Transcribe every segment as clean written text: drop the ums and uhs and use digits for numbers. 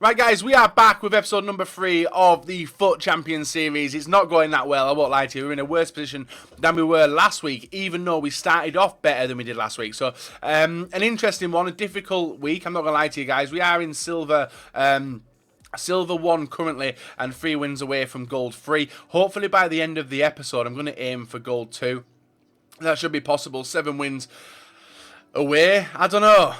Right guys, we are back with episode number 3 of the FUT Champions series. It's not going that well, I won't lie to you. We're in a worse position than we were last week, even though we started off better than we did last week. So, an interesting one, a difficult week, I'm not going to lie to you guys. We are in silver... Silver 1 currently and 3 wins away from gold 3. Hopefully by the end of the episode I'm going to aim for gold 2. That should be possible. 7 wins away. I don't know.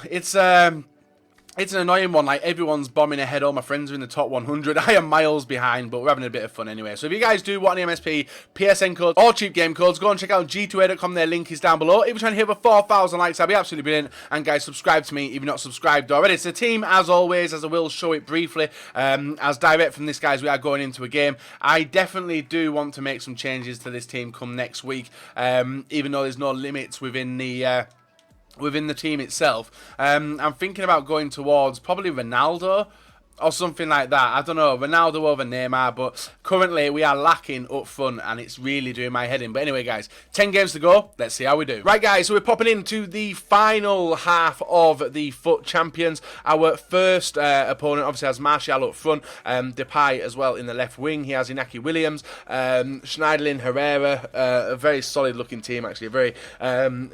It's an annoying one, like everyone's bombing ahead, all my friends are in the top 100, I am miles behind, but we're having a bit of fun anyway. So if you guys do want any MSP, PSN codes, or cheap game codes, go and check out g2a.com, their link is down below. If you're trying to hit over 4,000 likes, that'd be absolutely brilliant. And guys, subscribe to me if you're not subscribed already. It's a team, as always, as I will show it briefly, as direct from this, guys, we are going into a game. I definitely do want to make some changes to this team come next week, even though there's no limits within the team itself. I'm thinking about going towards probably Ronaldo or something like that. I don't know, Ronaldo over Neymar, but currently we are lacking up front and it's really doing my head in. But anyway guys, 10 games to go, let's see how we do. Right guys, so we're popping into the final half of the FUT Champions. Our first opponent obviously has Martial up front, Depay as well in the left wing. He has Inaki Williams, Schneiderlin, Herrera, a very solid looking team actually, a very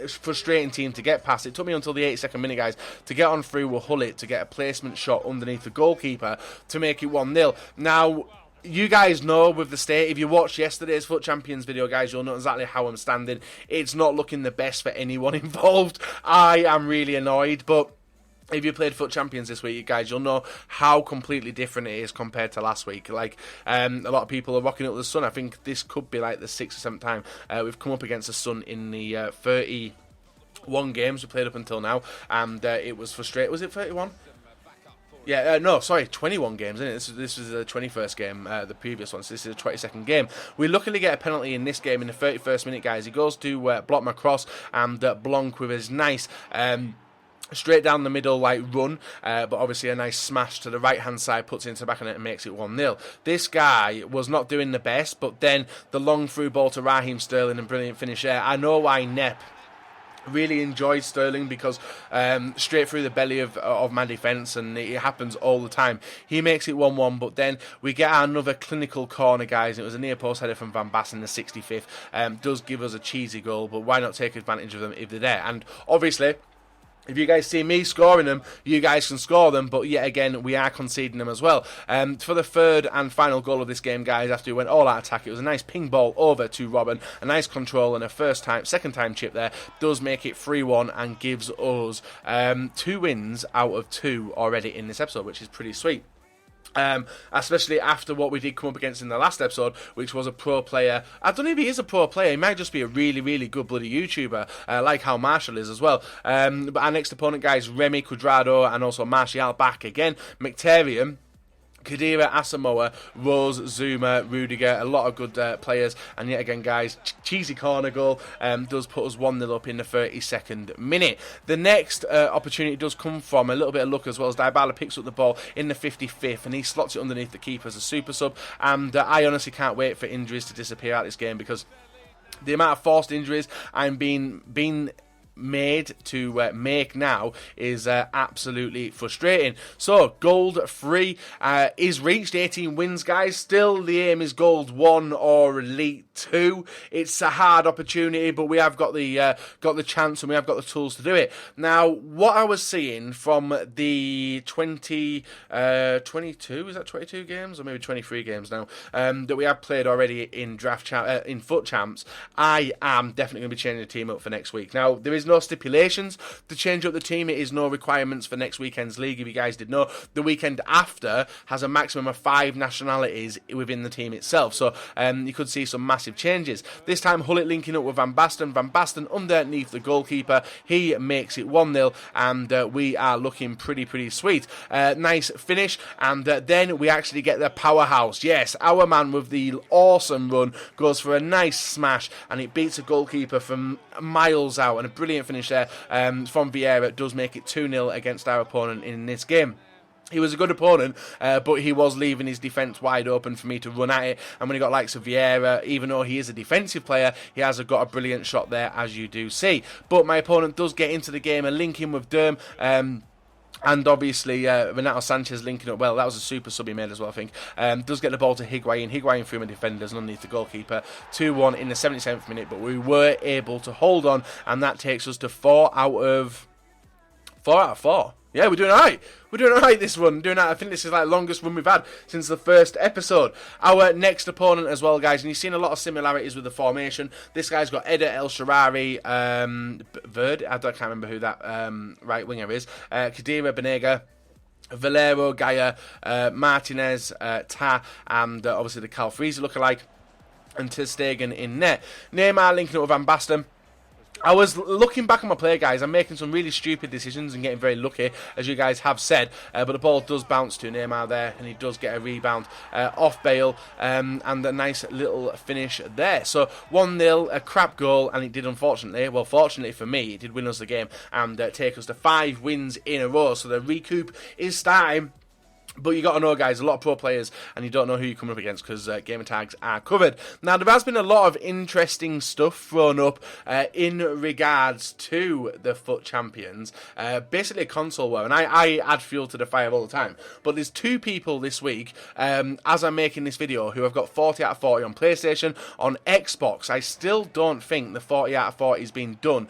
frustrating team to get past. It took me until the 82nd minute, guys, to get on through with Hullet to get a placement shot underneath the goalkeeper to make it 1-0. Now, you guys know with the state, if you watched yesterday's FUT Champions video, guys, you'll know exactly how I'm standing. It's not looking the best for anyone involved. I am really annoyed, but if you played FUT Champions this week, guys, you'll know how completely different it is compared to last week. Like, a lot of people are rocking up the Sun. I think this could be like the 6th or 7th time we've come up against the Sun in the 31 games we played up until now, and it was frustrating. Was it 31? Yeah, no, sorry, 21 games, isn't it? This was the 21st game, the previous one, so this is the 22nd game. We luckily get a penalty in this game in the 31st minute, guys. He goes to block my cross, and Blanc with his nice... straight down the middle, like, run, but obviously a nice smash to the right-hand side, puts it into the back of it and makes it 1-0. This guy was not doing the best, but then the long through ball to Raheem Sterling and brilliant finish there. I know why Nep really enjoyed Sterling, because straight through the belly of my defence, and it happens all the time. He makes it 1-1, but then we get another clinical corner, guys. It was a near post header from Van Basten in the 65th. Does give us a cheesy goal, but why not take advantage of them if they're there? And obviously, if you guys see me scoring them, you guys can score them, but yet again, we are conceding them as well. For the third and final goal of this game, guys, after we went all out attack, it was a nice ping ball over to Robin, a nice control, and a second time chip there, does make it 3-1 and gives us 2 wins out of 2 already in this episode, which is pretty sweet. Especially after what we did come up against in the last episode, which was a pro player. I don't know if he is a pro player, he might just be a really, really good bloody YouTuber, like how Marshall is as well. But our next opponent, guys, Remy, Cuadrado, and also Martial back again. Mkhitaryan, Khedira, Asamoah, Rose, Zuma, Rudiger, a lot of good players, and yet again, guys, cheesy corner goal does put us 1-0 up in the 32nd minute. The next opportunity does come from a little bit of luck as well, as DYBALA picks up the ball in the 55th and he slots it underneath the keeper as a super sub, and I honestly can't wait for injuries to disappear out of this game, because the amount of forced injuries I'm being made to make now is absolutely frustrating. So gold 3 is reached, 18 wins, guys. Still the aim is gold 1 or elite 2. It's a hard opportunity, but we have got the chance and we have got the tools to do it. Now, what I was seeing from the 22, is that 22 games or maybe 23 games now, that we have played already in in FUT Champs, I am definitely going to be changing the team up for next week. Now, there is no stipulations to change up the team. It is no requirements for next weekend's league. If you guys did know, the weekend after has a maximum of 5 nationalities within the team itself, so you could see some massive changes. This time Hullet linking up with Van Basten. Van Basten underneath the goalkeeper, he makes it 1-0, and we are looking pretty sweet. Nice finish, and then we actually get the powerhouse. Yes, our man with the awesome run goes for a nice smash, and it beats a goalkeeper from miles out, and a brilliant finish there from Vieira does make it 2-0 against our opponent in this game. He was a good opponent, but he was leaving his defence wide open for me to run at it. And when he got likes of Vieira, even though he is a defensive player, he has got a brilliant shot there, as you do see. But my opponent does get into the game and link in with Derm. And obviously, Renato Sanchez linking up well. That was a super sub he made as well, I think. Does get the ball to Higuain. Higuain through my defenders and underneath the goalkeeper. 2-1 in the 77th minute, but we were able to hold on, and that takes us to 4 out of 4. Yeah, we're doing alright. We're doing alright this run. Doing that. I think this is like the longest run we've had since the first episode. Our next opponent as well, guys, and you've seen a lot of similarities with the formation. This guy's got Eder El Shaarawy, Verd, I can't remember who that right winger is. Khedira Banega, Valero, Gaia, Martinez, Ta, and obviously the Cal Freezer lookalike, and Ter Stegen in net. Neymar linking up with Van Basten. I was looking back on my play, guys. I'm making some really stupid decisions and getting very lucky, as you guys have said. But the ball does bounce to Neymar there, and he does get a rebound off Bale, and a nice little finish there. So 1-0, a crap goal, and it did unfortunately, well, fortunately for me, it did win us the game and take us to 5 wins in a row. So the recoup is starting. But you got to know, guys, a lot of pro players, and you don't know who you're coming up against because gamer tags are covered. Now, there has been a lot of interesting stuff thrown up in regards to the FUT Champions. Basically, a console war, and I add fuel to the fire all the time. But there's 2 people this week, as I'm making this video, who have got 40 out of 40 on PlayStation. On Xbox, I still don't think the 40 out of 40 has been done.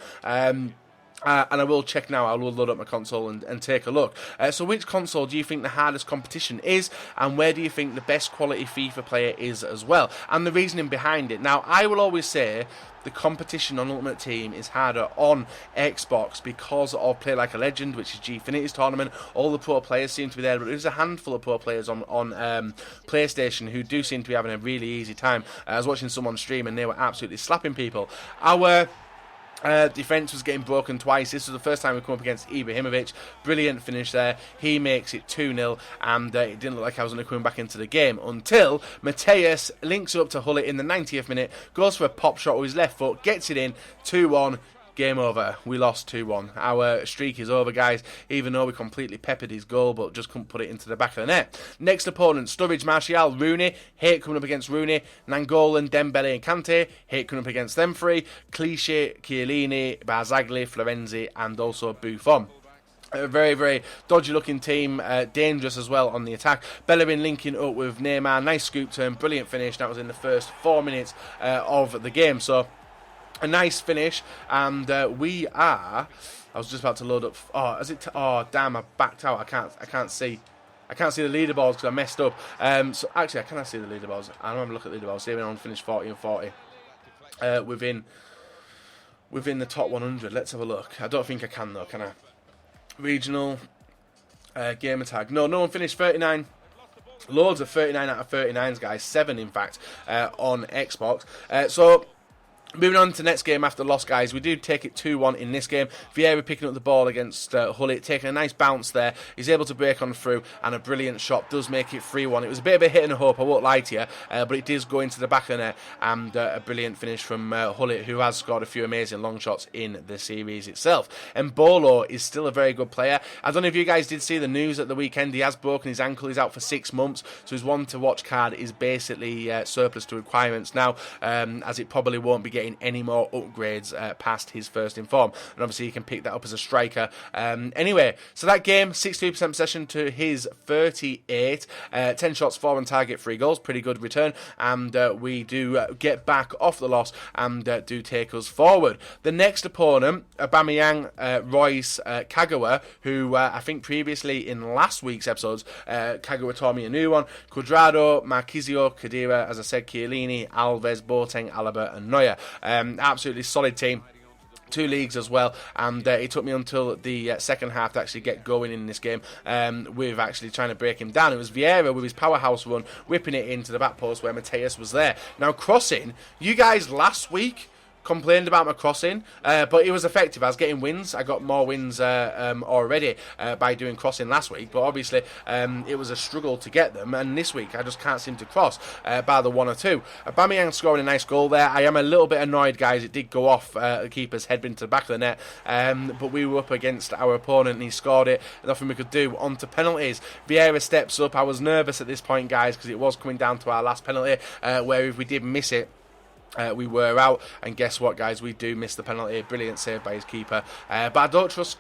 And I will check now. I will load up my console and take a look. So which console do you think the hardest competition is, and where do you think the best quality FIFA player is as well? And the reasoning behind it. Now, I will always say the competition on Ultimate Team is harder on Xbox because of Play Like a Legend, which is Gfinity's tournament. All the pro players seem to be there, but there's a handful of pro players on PlayStation who do seem to be having a really easy time. I was watching someone stream and they were absolutely slapping people. Our defence was getting broken twice. This was the first time we come up against Ibrahimovic. Brilliant finish there. He makes it 2-0, and it didn't look like I was going to come back into the game until Mateus links up to Hullet in the 90th minute, goes for a pop shot with his left foot, gets it in, 2-1. Game over. We lost 2-1. Our streak is over, guys, even though we completely peppered his goal but just couldn't put it into the back of the net. Next opponent, Sturridge, Martial, Rooney. Hate coming up against Rooney. Nangolan, Dembele and Kante. Hate coming up against them 3. Clichy, Chiellini, Barzagli, Florenzi and also Buffon. A very, very dodgy looking team, dangerous as well on the attack. Bellerin linking up with Neymar, nice scoop turn, brilliant finish. That was in the first 4 minutes of the game. So a nice finish, and we are. I was just about to load up. Oh, is it? Oh, damn! I backed out. I can't see. I can't see the leaderboards because I messed up. So actually, I cannot see the leaderboards. I don't have a look at the leaderboards. See, we on finished 40 and 40 within the top 100. Let's have a look. I don't think I can though. Can I? Regional gamer tag. No one finished 39. Loads of 39 out of 39s, guys. 7 in fact on Xbox. So. Moving on to next game after loss, guys. We do take it 2-1 in this game. Vieira picking up the ball against Hullet, taking a nice bounce there. He's able to break on through, and a brilliant shot does make it 3-1. It was a bit of a hit and a hope, I won't lie to you, but it does go into the back of the net, and a brilliant finish from Hullet, who has scored a few amazing long shots in the series itself. And Bolo is still a very good player. I don't know if you guys did see the news at the weekend. He has broken his ankle. He's out for 6 months, so his one-to-watch card is basically surplus to requirements now, as it probably won't be getting any more upgrades past his first in form, and obviously he can pick that up as a striker. Anyway, so that game, 62% possession to his 38, 10 shots, 4 on target, 3 goals, pretty good return, and we do get back off the loss and do take us forward. The next opponent, Aubameyang, Royce, Kagawa, who I think previously in last week's episodes, Kagawa taught me a new one, Cuadrado, Marquisio, Khedira, as I said, Chiellini, Alves, Boateng, Alaba and Neuer. Absolutely solid team. 2 leagues as well, and it took me until the second half to actually get going in this game with actually trying to break him down. It was Vieira with his powerhouse run, whipping it into the back post where Mateus was there. Now crossing, you guys last week complained about my crossing, but it was effective. I was getting wins. I got more wins already by doing crossing last week, but obviously it was a struggle to get them, and this week I just can't seem to cross by the 1 or 2. Aubameyang scoring a nice goal there. I am a little bit annoyed, guys. It did go off the keeper's head into the back of the net, but we were up against our opponent and he scored it. Nothing we could do. On to penalties. Vieira steps up. I was nervous at this point, guys, because it was coming down to our last penalty, where if we did miss it, we were out, and guess what, guys? We do miss the penalty. Brilliant save by his keeper, but I don't trust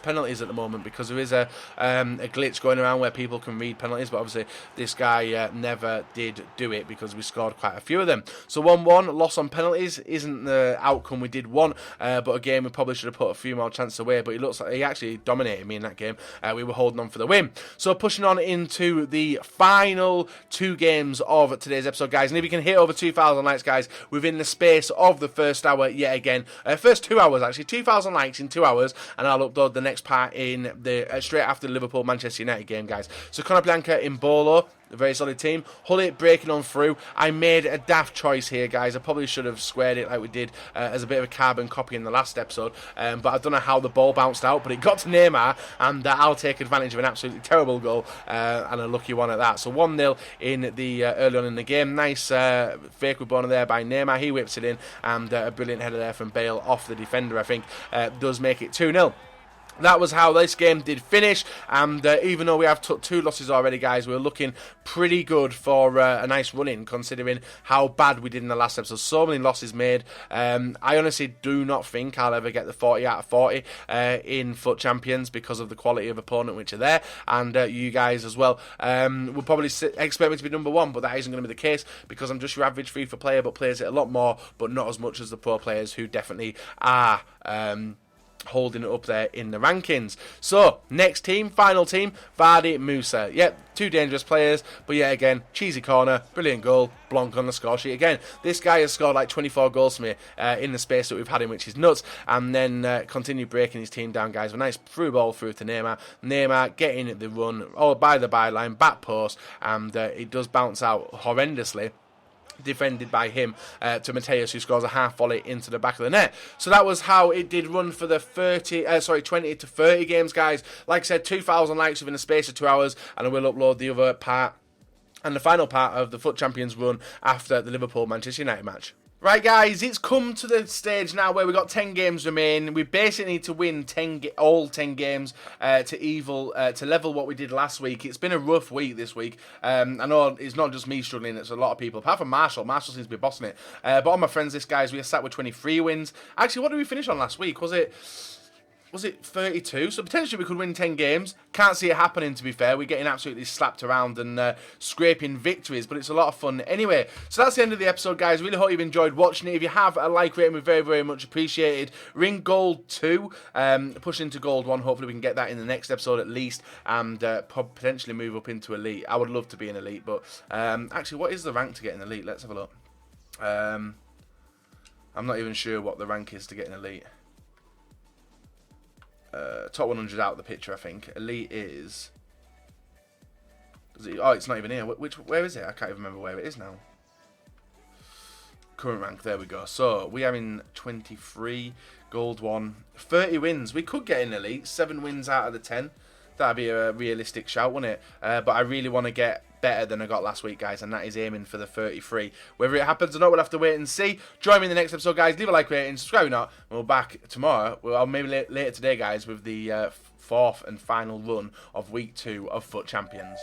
penalties at the moment, because there is a glitch going around where people can read penalties, but obviously this guy never did do it, because we scored quite a few of them. So 1-1, loss on penalties isn't the outcome we did want, but again, we probably should have put a few more chances away, but it looks like he actually dominated me in that game. We were holding on for the win. So pushing on into the final 2 games of today's episode, guys, and if you can hit over 2,000 likes, guys, within the space of the first hour, yet again, first 2 hours actually, 2,000 likes in 2 hours, and I'll upload the next part in the straight after the Liverpool-Manchester United game, guys. So Conor in Bolo, a very solid team. Hullet breaking on through. I made a daft choice here, guys. I probably should have squared it like we did as a bit of a carbon copy in the last episode, but I don't know how the ball bounced out, but it got to Neymar, and I'll take advantage of an absolutely terrible goal, and a lucky one at that. So 1-0 in the early on in the game. Nice fake with Bono there by Neymar. He whips it in, and a brilliant header there from Bale off the defender, I think, does make it 2-0. That was how this game did finish, and even though we have took 2 losses already, guys, we're looking pretty good for a nice run-in, considering how bad we did in the last episode. So many losses made. I honestly do not think I'll ever get the 40 out of 40 in FUT Champions, because of the quality of opponent which are there, and you guys as well will probably expect me to be number 1, but that isn't going to be the case, because I'm just your average FIFA player, but plays it a lot more, but not as much as the pro players who definitely are holding it up there in the rankings. So, next team, final team, Vardy, Musa. Yep, 2 dangerous players, but yet again, cheesy corner, brilliant goal, Blanc on the score sheet again. This guy has scored like 24 goals for me in the space that we've had him, which is nuts, and then continue breaking his team down, guys. A nice through ball through to Neymar. Neymar getting the run, all by the byline, back post, and it does bounce out horrendously, defended by him to Mateus, who scores a half volley into the back of the net. So that was how it did run for the 20 to 30 games, guys. Like I said, 2,000 likes within the space of 2 hours, and I will upload the other part and the final part of the FUT Champions run after the Liverpool-Manchester United match. Right, guys, it's come to the stage now where we've got 10 games remaining. We basically need to win all 10 games to level what we did last week. It's been a rough week this week. I know it's not just me struggling, it's a lot of people, apart from Marshall. Marshall seems to be bossing it. But all my friends, this guys, we are sat with 23 wins. Actually, what did we finish on last week? Was it 32? So potentially we could win 10 games. Can't see it happening, to be fair. We're getting absolutely slapped around and scraping victories, but it's a lot of fun anyway. So that's the end of the episode, guys. Really hope you've enjoyed watching it. If you have, a like rating would be very, very much appreciated. We're in Gold 2, pushing into Gold 1. Hopefully we can get that in the next episode at least, and potentially move up into Elite. I would love to be in Elite, but actually, what is the rank to get in Elite? Let's have a look. I'm not even sure what the rank is to get in Elite. Top 100 out of the picture, I think. Elite is... oh, it's not even here. Where is it? I can't even remember where it is now. Current rank, there we go. So, we are in 23, Gold 1, 30 wins. We could get in Elite, 7 wins out of the 10. That'd be a realistic shout, wouldn't it? But I really want to get better than I got last week, guys, and that is aiming for the 33. Whether it happens or not, we'll have to wait and see. Join me in the next episode, guys. Leave a like, rating, subscribe or not, and we're back tomorrow. Well, maybe later today, guys, with the 4th and final run of Week 2 of FUT Champions.